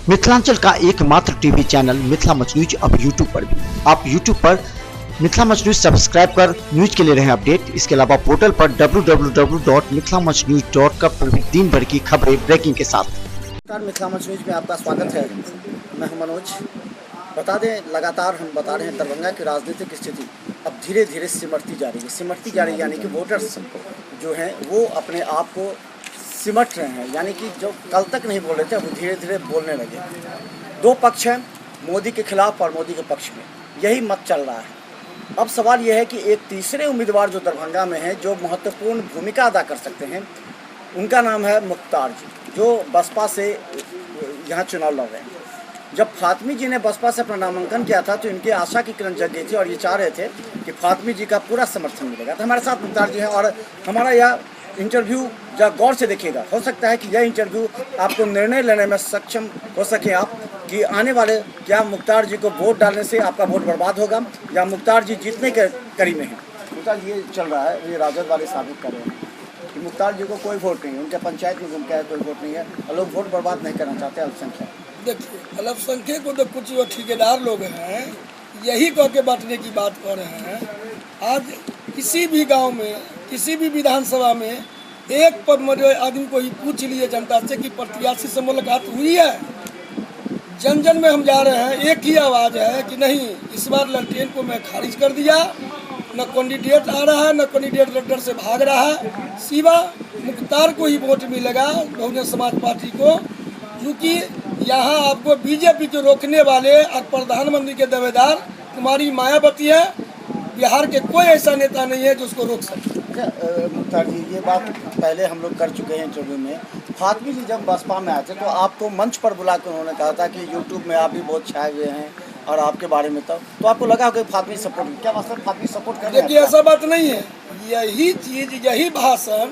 मिथिलांचल का एकमात्र TV channel Mithila much news अब यूट्यूब पर भी। आप यूट्यूब पर मिथिला मच न्यूज सब्सक्राइब कर न्यूज के लिए रहे अपडेट। इसके अलावा पोर्टल पर www.mithilamachnews.com पर भी दिन भर की खबरें ब्रेकिंग के साथ। मिथिला मच न्यूज में आपका स्वागत है। मैं हूं मनोज। बता दें, लगातार हम बता रहे हैं दरभंगा की राजनीतिक स्थिति अब धीरे धीरे सिमटती जा रही है। यानी कि वोटर्स जो हैं वो अपने आप को सिमट रहे हैं, यानी कि जो कल तक नहीं बोल रहे थे वो धीरे धीरे बोलने लगे। दो पक्ष हैं, मोदी के खिलाफ और मोदी के पक्ष में, यही मत चल रहा है। अब सवाल यह है कि एक तीसरे उम्मीदवार जो दरभंगा में है, जो महत्वपूर्ण भूमिका अदा कर सकते हैं, उनका नाम है मुख्तार जी, जो बसपा से यहाँ चुनाव लड़ रहे हैं। जब फातमी जी ने बसपा से अपना नामांकन किया था तो इनकी आशा की किरण जग गई थी और ये चाह रहे थे कि फातमी जी का पूरा समर्थन मिलेगा। तो हमारे साथ मुख्तार जी हैं और हमारा यह इंटरव्यू जब गौर से देखिएगा, हो सकता है कि यह इंटरव्यू आपको निर्णय लेने में सक्षम हो सके आप कि आने वाले क्या मुख्तार जी को वोट डालने से आपका वोट बर्बाद होगा या मुख्तार जी जीतने के करीब में हैं। मुख्तार ये चल रहा है, ये राजद वाले साबित कर रहे हैं कि मुख्तार जी को कोई वोट नहीं है, उनके पंचायत में उनका कोई वोट नहीं है और लोग वोट बर्बाद नहीं करना चाहते अल्पसंख्यक। देखिए, अल्पसंख्यक को तो कुछ जो ठेकेदार लोग हैं यही कह के बांटने की बात कर रहे हैं। आज किसी भी गांव में, किसी भी विधानसभा में एक आदमी को ही पूछ लिए जनता से कि प्रत्याशी से मुलाकात हुई है। जन जन में हम जा रहे हैं, एक ही आवाज़ है कि नहीं, इस बार ललटेन को मैं खारिज कर दिया। न कैंडिडेट आ रहा है, न कैंडिडेट डर से भाग रहा है, सिवा मुख्तार को ही वोट मिलेगा, बहुजन समाज पार्टी को। क्योंकि यहाँ आपको बीजेपी को रोकने वाले और प्रधानमंत्री के दावेदार कुमारी मायावती है। बिहार के कोई ऐसा नेता नहीं है जो उसको रोक सके। मुख्तार जी, ये बात पहले हम लोग कर चुके हैं इंटरव्यू में। फातमी जी जब बसपा में आए थे तो आपको मंच पर बुला कर उन्होंने कहा था कि यूट्यूब में आप भी बहुत छाए हुए हैं और आपके बारे में तो आपको लगा कि फातमी सपोर्ट, क्या मतलब फातमी सपोर्ट कर रहे हैं? देखिए, ऐसा बात नहीं है। यही चीज़, यही भाषण,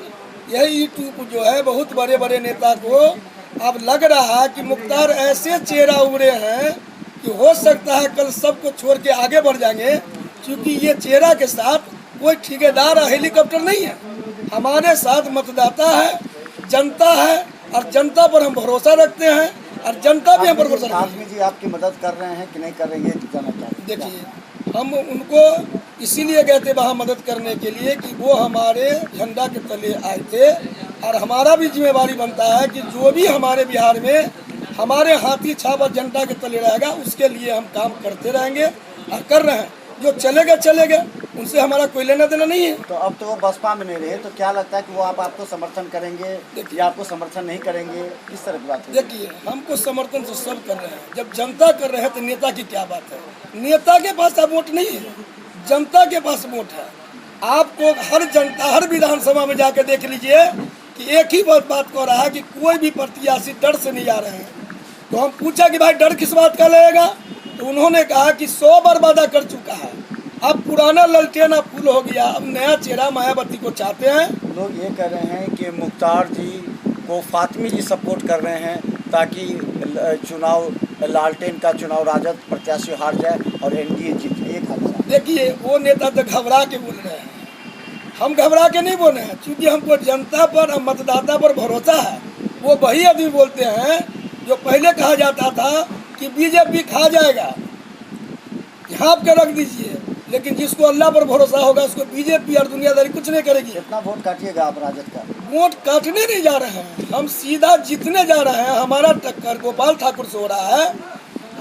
यही यूट्यूब जो है बहुत बड़े बड़े नेता को अब लग रहा है कि मुख्तार ऐसे चेहरा उभरे हैं कि हो सकता है कल सबको छोड़ के आगे बढ़ जाएंगे। क्योंकि ये चेहरा के साथ कोई ठेकेदार और हेलीकॉप्टर नहीं है, हमारे साथ मतदाता है, जनता है और जनता पर हम भरोसा रखते हैं और जनता भी हम पर भरोसा रखती है। फातमी जी आपकी मदद कर रहे हैं कि नहीं कर रहे हैं, ये जानना चाहते हैं। देखिए, हम उनको इसीलिए गए थे वहाँ मदद करने के लिए कि वो हमारे झंडा के तले आए थे और हमारा भी जिम्मेवारी बनता है कि जो भी हमारे बिहार में हमारे हाथी छाप जनता के तले रहेगा उसके लिए हम काम करते रहेंगे और कर रहे हैं। जो चले गए उनसे हमारा कोई लेना देना नहीं है। तो अब तो वो बसपा में नहीं रहे, तो क्या लगता है कि वो आपको समर्थन करेंगे या आपको समर्थन नहीं करेंगे, इस तरह की बात है? देखिए, हमको समर्थन तो सब कर रहे हैं। जब जनता कर रहे हैं तो नेता की क्या बात है? नेता के पास अब वोट नहीं है, जनता के पास वोट है। आपको हर जनता, हर विधानसभा में जाकर देख लीजिए कि एक ही बात कर रहा है कि कोई भी प्रत्याशी डर से नहीं आ रहे हैं। तो हम पूछा कि भाई डर किस बात का लगेगा, तो उन्होंने कहा कि 100 बार वादा कर चुका है, अब पुराना ललटेन अब फूल हो गया, अब नया चेहरा मायावती को चाहते हैं। लोग ये कह रहे हैं कि मुख्तार जी को फातमी जी सपोर्ट कर रहे हैं ताकि चुनाव, लालटेन का चुनाव राजद प्रत्याशी हार जाए और एनडीए जीते। एक हाथ देखिए, वो नेता तो घबरा के बोल रहे हैं, हम घबरा के नहीं बोल रहे हैं। क्योंकि हमको जनता पर और मतदाता पर भरोसा है। वो वही आदमी बोलते हैं जो पहले कहा जाता था कि बीजेपी खा जाएगा, यहाँ के रख दीजिए, लेकिन जिसको अल्लाह पर भरोसा होगा उसको बीजेपी और दुनियादारी कुछ नहीं करेगी। कितना वोट काटिएगा आप राजद का? वोट काटने नहीं जा रहे हैं, हम सीधा जीतने जा रहे हैं। हमारा टक्कर गोपाल ठाकुर से हो रहा है।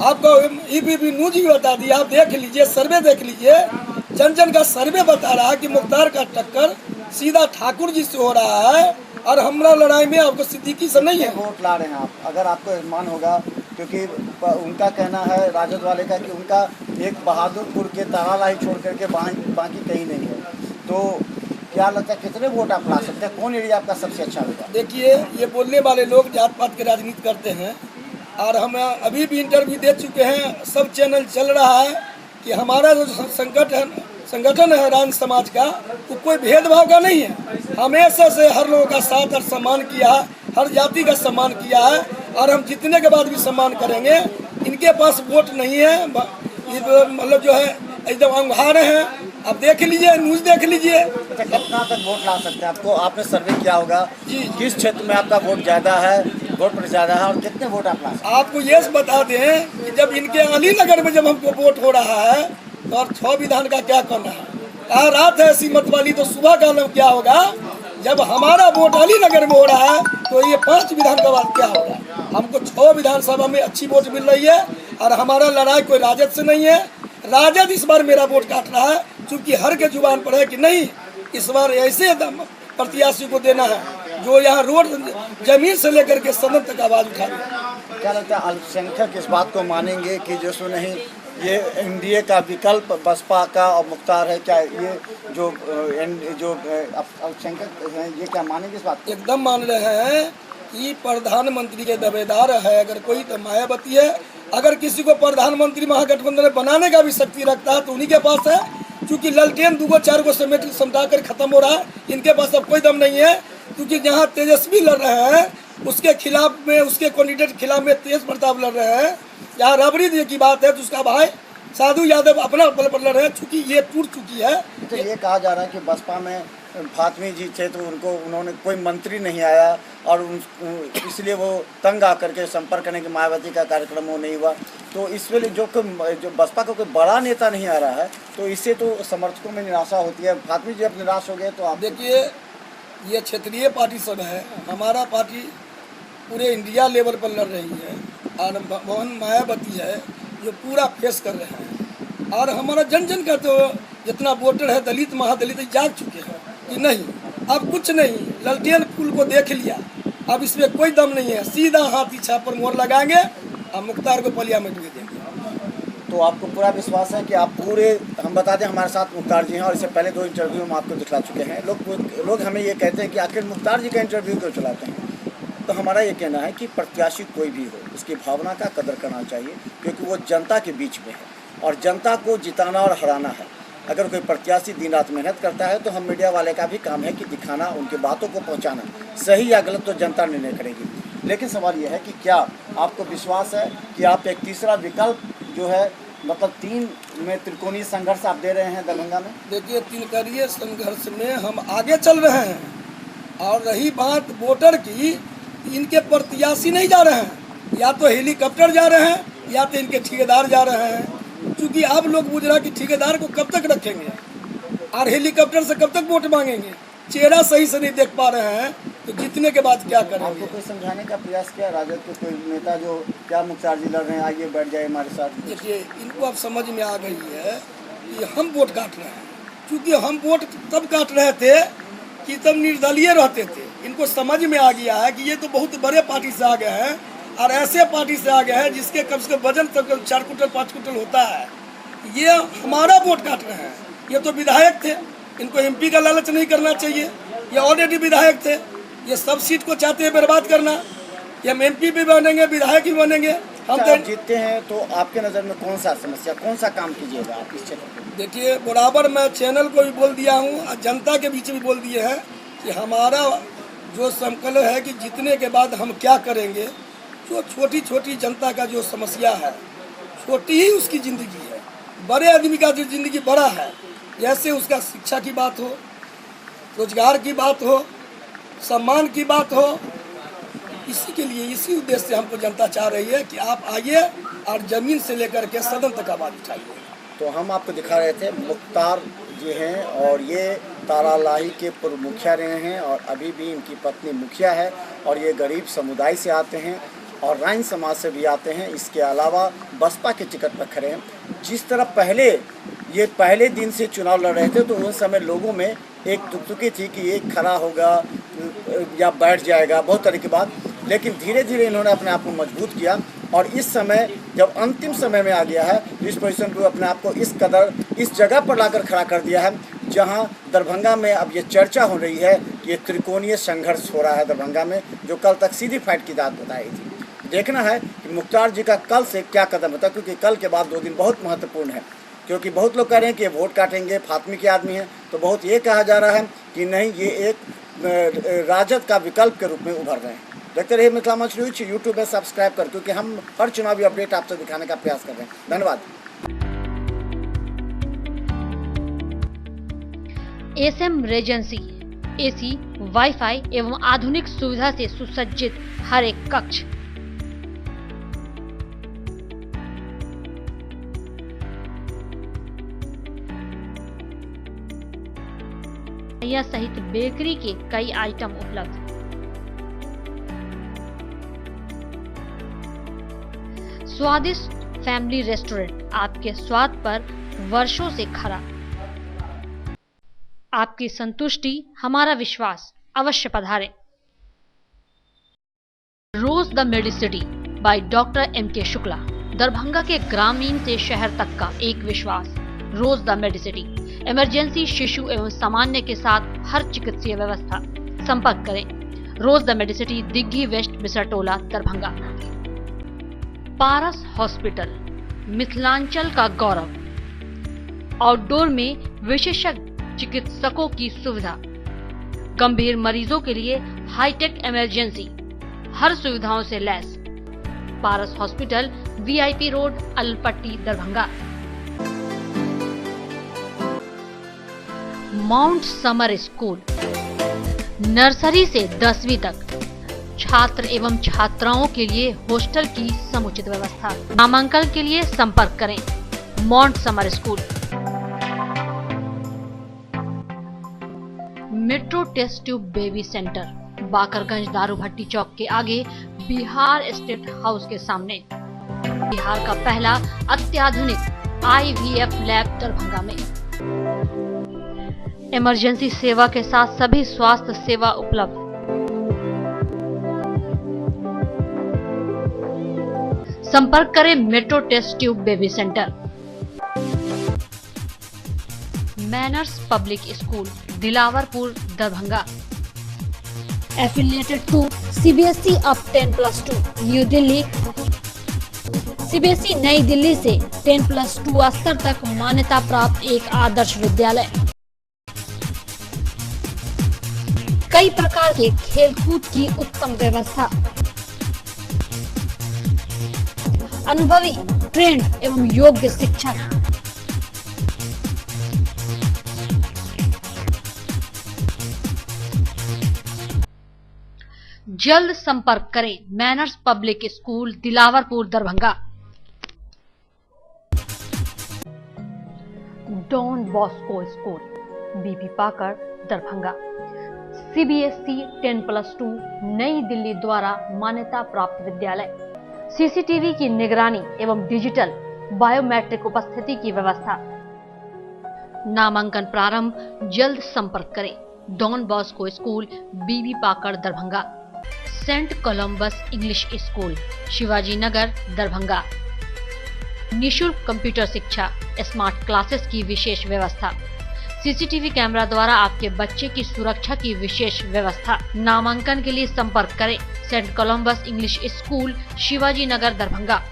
आपको ईबीपी न्यूज भी बता दिया, आप देख लीजिए, सर्वे देख लीजिए, जन जन का सर्वे बता रहा है कि मुख्तार का टक्कर सीधा ठाकुर जी से हो रहा है और हमारा लड़ाई में आपको सिद्दीकी से नहीं है। वोट ला रहे हैं आप, अगर आपको सम्मान होगा, क्योंकि उनका कहना है राजद वाले का कि उनका एक बहादुरपुर के तराला ही छोड़ करके बाकी कहीं नहीं है, तो क्या लगता है कितने वोट आप ला सकते हैं? कौन एरिया आपका सबसे अच्छा होगा? देखिए, ये बोलने वाले लोग जात पात के राजनीति करते हैं और हम अभी भी इंटरव्यू दे चुके हैं, सब चैनल चल रहा है कि हमारा जो संगठन है रान समाज का, वो कोई भेदभाव का नहीं है। हमेशा से हर लोगों का साथ और सम्मान किया है, हर जाति का सम्मान किया है और हम जीतने के बाद भी सम्मान करेंगे। इनके पास वोट नहीं है, मतलब जो है एकदम अंगारे हैं। आप देख लीजिए, न्यूज देख लीजिए। कितना तक वोट ला सकते हैं आपको? आपने सर्वे किया होगा, किस क्षेत्र में आपका वोट ज़्यादा है, वोट पर ज़्यादा है। और कितने वोट आप ला सकते आपको ये बता दें कि जब इनके अलीनगर में जब हमको वोट हो रहा है तो और 6 विधान का क्या करना है। कहा रात है ऐसी मत वाली तो सुबह का नाम क्या होगा। जब हमारा वोट अलीनगर में हो रहा है तो ये 5 विधान का बाद क्या होगा। हमको 6 विधानसभा में अच्छी वोट मिल रही है और हमारा लड़ाई कोई राजद से नहीं है। राजद इस बार मेरा वोट काट रहा है क्योंकि हर के जुबान पर है कि नहीं इस बार ऐसे प्रत्याशी को देना है जो यहाँ रोड जमीन से लेकर के सदन तक आवाज उठा रहे। क्या लगता है अल्पसंख्यक इस बात को मानेंगे कि जो सो नहीं ये एनडीए का विकल्प बसपा का और मुख्तार है, क्या ये जो अल्पसंख्यक हैं ये क्या मानेंगे इस बात को? एकदम मान रहे हैं कि प्रधानमंत्री के दावेदार है अगर कोई तो मायावती है। अगर किसी को प्रधानमंत्री महागठबंधन में बनाने का भी शक्ति रखता है तो उन्हीं के पास है क्योंकि ललटेन 2-4 को समेट समझा कर खत्म हो रहा है। इनके पास अब कोई दम नहीं है क्योंकि जहाँ तेजस्वी लड़ रहे हैं उसके खिलाफ में उसके कैंडिडेट खिलाफ में तेज प्रताप लड़ रहे हैं। यहाँ राबड़ी देवी की बात है तो उसका भाई साधु यादव अपना बल पर लड़ रहे हैं चूँकि ये टूट चुकी है। तो ये कहा जा रहा है कि बसपा में फातमी जी थे तो उन्होंने कोई मंत्री नहीं आया और इसलिए वो तंग आकर के संपर्क करने की मायावती का कार्यक्रम वो नहीं हुआ। तो इस वेले जो बसपा का कोई बड़ा नेता नहीं आ रहा है तो इससे तो समर्थकों में निराशा होती है। फातमी जी अब निराश हो गए तो आप देखिए ये क्षेत्रीय पार्टी सब है। हमारा पार्टी पूरे इंडिया लेवल पर लड़ रही है और मोहन मायावती है जो पूरा फेस कर रहे हैं और हमारा जन जन का तो जितना वोटर है दलित महादलित जाग चुके हैं कि नहीं अब कुछ नहीं। ललटेन पुल को देख लिया अब इसमें कोई दम नहीं है। सीधा हाथी छाप पर मोहर लगाएंगे और मुख्तार को पार्लियामेंट में देंगे। तो आपको पूरा विश्वास है कि आप पूरे हम बता दें हमारे साथ मुख्तार जी हैं और इससे पहले 2 इंटरव्यू हम आपको दिखला चुके हैं। लोग हमें ये कहते हैं कि आखिर मुख्तार जी का इंटरव्यू क्यों चलाते हैं। तो हमारा ये कहना है कि प्रत्याशी कोई भी हो उसकी भावना का कदर करना चाहिए क्योंकि वो जनता के बीच में है और जनता को जिताना और हराना है। अगर कोई प्रत्याशी दिन रात मेहनत करता है तो हम मीडिया वाले का भी काम है कि दिखाना उनकी बातों को पहुंचाना। सही या गलत तो जनता निर्णय करेगी। लेकिन सवाल यह है कि क्या आपको विश्वास है कि आप एक तीसरा विकल्प जो है मतलब 3 में त्रिकोणीय संघर्ष आप दे रहे हैं दरभंगा में? देखिए 3 करीय संघर्ष में हम आगे चल रहे हैं और रही बात वोटर की इनके प्रत्याशी नहीं जा रहे हैं या तो हेलीकॉप्टर जा रहे हैं या तो इनके ठेकेदार जा रहे हैं क्योंकि आप लोग बुझ रहा कि ठेकेदार को कब तक रखेंगे और हेलीकॉप्टर से कब तक वोट मांगेंगे। चेहरा सही से नहीं देख पा रहे हैं तो जीतने के बाद क्या करेंगे। आपको कोई समझाने का प्रयास किया राजद के कोई नेता जो क्या मुख्तार जी लड़ रहे हैं आइए बैठ जाए हमारे साथ? देखिए इनको अब समझ में आ गई है कि हम वोट काट रहे हैं क्योंकि हम वोट तब काट रहे थे कि तब निर्दलीय रहते थे। इनको समझ में आ गया है कि ये तो बहुत बड़े पार्टी से आ गए हैं और ऐसे पार्टी से आ गए हैं जिसके कम से कम वजन तक 4 कुंटल 5 कुंटल होता है। ये हमारा वोट काट रहे हैं। ये तो विधायक थे इनको एमपी का लालच नहीं करना चाहिए। ये ऑलरेडी विधायक थे ये सब सीट को चाहते हैं बर्बाद करना। ये हम एमपी भी बनेंगे विधायक भी बनेंगे। हम तो जीतते हैं तो आपके नज़र में कौन सा समस्या कौन सा काम कीजिएगा आप इस क्षेत्र में? देखिए बराबर मैं चैनल को भी बोल दिया हूँ और जनता के बीच भी बोल दिए हैं कि हमारा जो संकल्प है कि जीतने के बाद हम क्या करेंगे। जो छोटी छोटी जनता का जो समस्या है छोटी ही उसकी ज़िंदगी है। बड़े आदमी का जो ज़िंदगी बड़ा है जैसे उसका शिक्षा की बात हो रोजगार की बात हो सम्मान की बात हो। इसी के लिए इसी उद्देश्य से हमको जनता चाह रही है कि आप आइए और ज़मीन से लेकर के सदन तक आवाज़ उठाइए। तो हम आपको दिखा रहे थे मुख्तार जी हैं और ये तारालाही के पूर्व मुखिया रहे हैं और अभी भी इनकी पत्नी मुखिया है और ये गरीब समुदाय से आते हैं और राइन समाज से भी आते हैं। इसके अलावा बसपा के टिकट पर खड़े हैं। जिस तरह पहले दिन से चुनाव लड़ रहे थे तो उस समय लोगों में एक तुकतुकी थी कि ये खड़ा होगा या बैठ जाएगा बहुत तरह की बात। लेकिन धीरे धीरे इन्होंने अपने आप को मजबूत किया और इस समय जब अंतिम समय में आ गया है इस पोजीशन को अपने आप को इस कदर इस जगह पर लाकर खड़ा कर दिया है जहां दरभंगा में अब ये चर्चा हो रही है कि ये त्रिकोणीय संघर्ष हो रहा है दरभंगा में जो कल तक सीधी फाइट की बात बताई थी। देखना है कि मुख्तार जी का कल से क्या कदम होता है क्योंकि कल के बाद 2 दिन बहुत महत्वपूर्ण है क्योंकि बहुत लोग कह रहे हैं कि ये वोट काटेंगे फातमी के आदमी हैं तो बहुत ये कहा जा रहा है कि नहीं ये एक राजद का विकल्प के रूप में उभर रहे हैं। देखते रहिए मिथिला मंच न्यूज यूट्यूब में सब्सक्राइब कर क्योंकि हम हर चुनावी अपडेट आपसे दिखाने का प्रयास कर रहे हैं। धन्यवाद। एसएम रेजेंसी एसी वाईफाई एवं आधुनिक सुविधा से सुसज्जित हर एक कक्ष, सहित बेकरी के कई आइटम उपलब्ध। स्वादिष्ट फैमिली रेस्टोरेंट आपके स्वाद पर वर्षों से खरा। आपकी संतुष्टि हमारा विश्वास, अवश्य पधारें। Rose the Medicity by doctor M K. Shukla, Darbhanga के ग्रामीण से शहर तक का एक विश्वास। रोज द मेडिसिटी, इमरजेंसी, शिशु एवं सामान्य के साथ हर चिकित्सीय व्यवस्था। संपर्क करें। Rose the Medicity, Digghi west, Bisartola, Darbhanga. Paras hospital, Mithilanchal का गौरव। आउटडोर में विशेषज्ञ चिकित्सकों की सुविधा। गंभीर मरीजों के लिए हाईटेक इमरजेंसी, हर सुविधाओं से लैस। Paras hospital, VIP road, Alpatti, Darbhanga. Mount Summer school, nursery से 10वीं तक छात्र एवं छात्राओं के लिए हॉस्टल की समुचित व्यवस्था। नामांकन के लिए संपर्क करें। Mount Summer school. Metro test tube baby centre, Bakarganj, Darubhatti Chowk के आगे, बिहार स्टेट हाउस के सामने। बिहार का पहला अत्याधुनिक IVF लैब दरभंगा में। इमरजेंसी सेवा के साथ सभी स्वास्थ्य सेवा उपलब्ध। संपर्क करें metro test tube baby centre. Manners public school, Dilawarpur, Darbhanga. Affiliated to CBSE अब 10+2, न्यू दिल्ली। CBSE नई दिल्ली से 10+2 स्तर तक मान्यता प्राप्त एक आदर्श विद्यालय। कई प्रकार के खेलकूद की उत्तम व्यवस्था। अनुभवी, ट्रेंड एवं योग्य शिक्षक। जल्द संपर्क करें। Manners public school, Dilawarpur, Darbhanga. Don Bosco school, BP Pakad, Darbhanga. CBSE 10+2 नई दिल्ली द्वारा मान्यता प्राप्त विद्यालय। CCTV की निगरानी एवं डिजिटल बायोमेट्रिक उपस्थिति की व्यवस्था। नामांकन प्रारंभ। जल्द संपर्क करें। Don Bosco school, BB Pakad, Darbhanga. Saint Columbus English school, Shivaji Nagar, Darbhanga. निःशुल्क कंप्यूटर शिक्षा, स्मार्ट क्लासेस की विशेष व्यवस्था। CCTV कैमरा द्वारा आपके बच्चे की सुरक्षा की विशेष व्यवस्था। नामांकन के लिए संपर्क करें। Saint Columbus English school, Shivaji Nagar, Darbhanga.